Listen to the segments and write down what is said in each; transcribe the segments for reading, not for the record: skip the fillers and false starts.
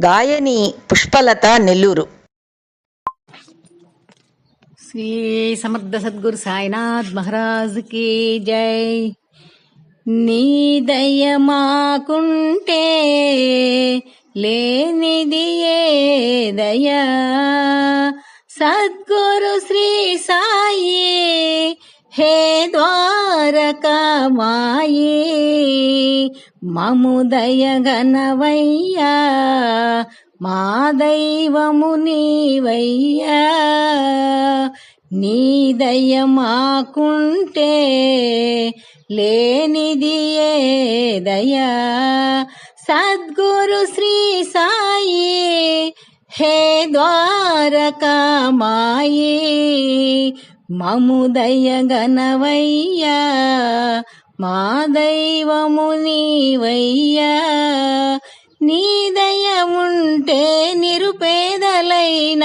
గాయని పుష్పలత, నెల్లూరు. శ్రీ సమర్థ సద్గురు సాయినాథ్ మహారాజ్ కి జై. నీ దయ మాకుంటే లేనిది ఏ దయా, సద్గురు శ్రీ సాయి హే ద్వారకమాయి. మము దయగనవయ్యా, మా దైవము నీవయ్యా. నీ దయ మాకుంటే లేనిది ఏ దయా, సద్గురు శ్రీ సాయి హే ద్వారకమాయి. మము దయగనవయ్యా, మా దైవము నీవయ్యా. నీ దయ ఉంటే నిరుపేదలైన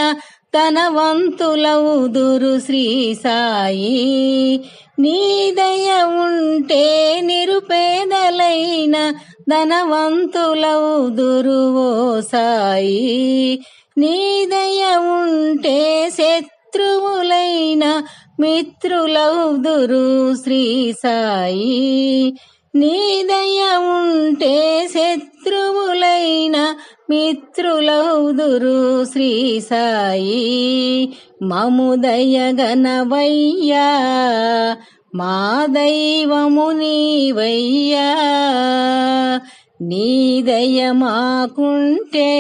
ధనవంతులవుదురు శ్రీ సాయి. నీ దయ ఉంటే నిరుపేదలైన ధనవంతులవుదురు ఓ సాయి. నీ దయ ఉంటే శత్రువులైన మిత్రులవుదురు శ్రీ సాయి. నీ దయ ఉంటే శత్రువులైన మిత్రులవుదురు శ్రీ సాయి. మము దయగనవయ్యా, మా దైవము నీవయ్యా. నీ దయ మాకుంటే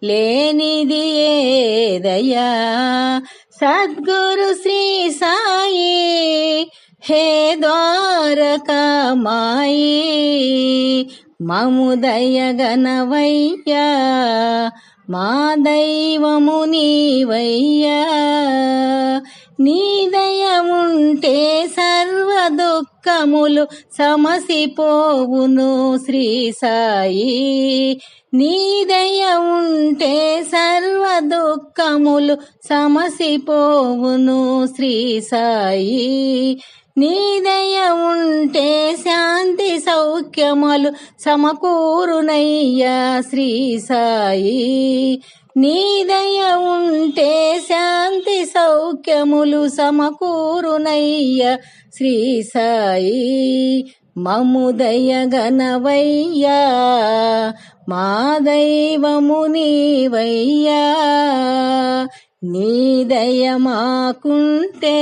లేనిది ఏ దయా, సద్గురు శ్రీ సాయి హే ద్వారకమాయి. మము దయగనవయ్యా, మా దైవము నీవయ్యా. నీ దయ ఉంటే సర్వ దుఃఖములు సమసిపోవును శ్రీ సాయి. నీ దయ ఉంటే సర్వ దుఃఖములు సమసిపోవును శ్రీ సాయి. నీ దయ ఉంటే శాంతి సౌఖ్యములు సమకూరునయ్యా శ్రీ సాయి. నీ దయ ఉంటే శాంతి సౌఖ్యములు సమకూరునయ్యా శ్రీ సాయి. మము దయగనవయ్యా, మా దైవము నీవయ్యా. నీ దయ మాకుంటే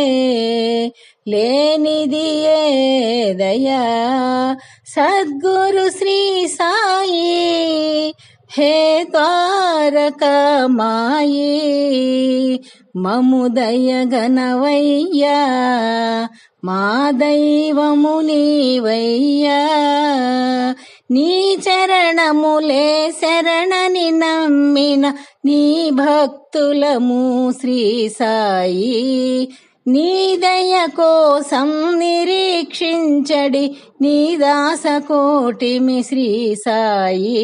లేనిది ఏ దయా, సద్గురు శ్రీ సాయి హే ద్వారకమాయి. మము దయగనవయ్యా, మా దైవము నీవయ్యా. నీ చరణములే శరణని నమ్మిన నీ భక్తులము శ్రీ సాయి. నీ దయ కోసం నిరీక్షించడి నీ దాసకోటిమి శ్రీ సాయి.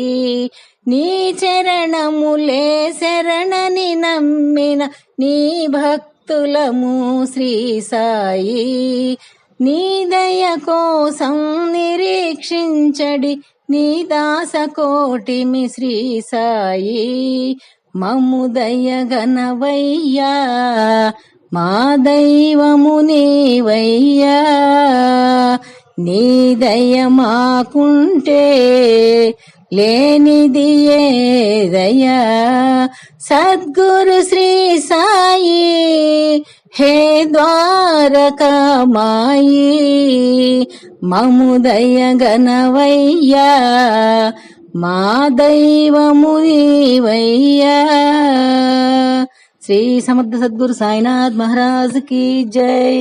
నీ చరణములే శరణని నమ్మిన నీ భక్తులము శ్రీ సాయి. నీ దయ కోసం నిరీక్షించడి నీ దాసకోటిమి శ్రీ సాయి. మము దయగనవయ్యా, మా దైవము నీవయ్యా. నీ దయ మాకుంటే లేనిది ఏ దయా, సద్గురు శ్రీ సాయి హే ద్వారకమాయి. మము దయగనవయ్యా, మా దైవము నీవయ్యా. శ్రీ సమర్థ సద్గురు సాయినాథ్ మహారాజ్ కి జై.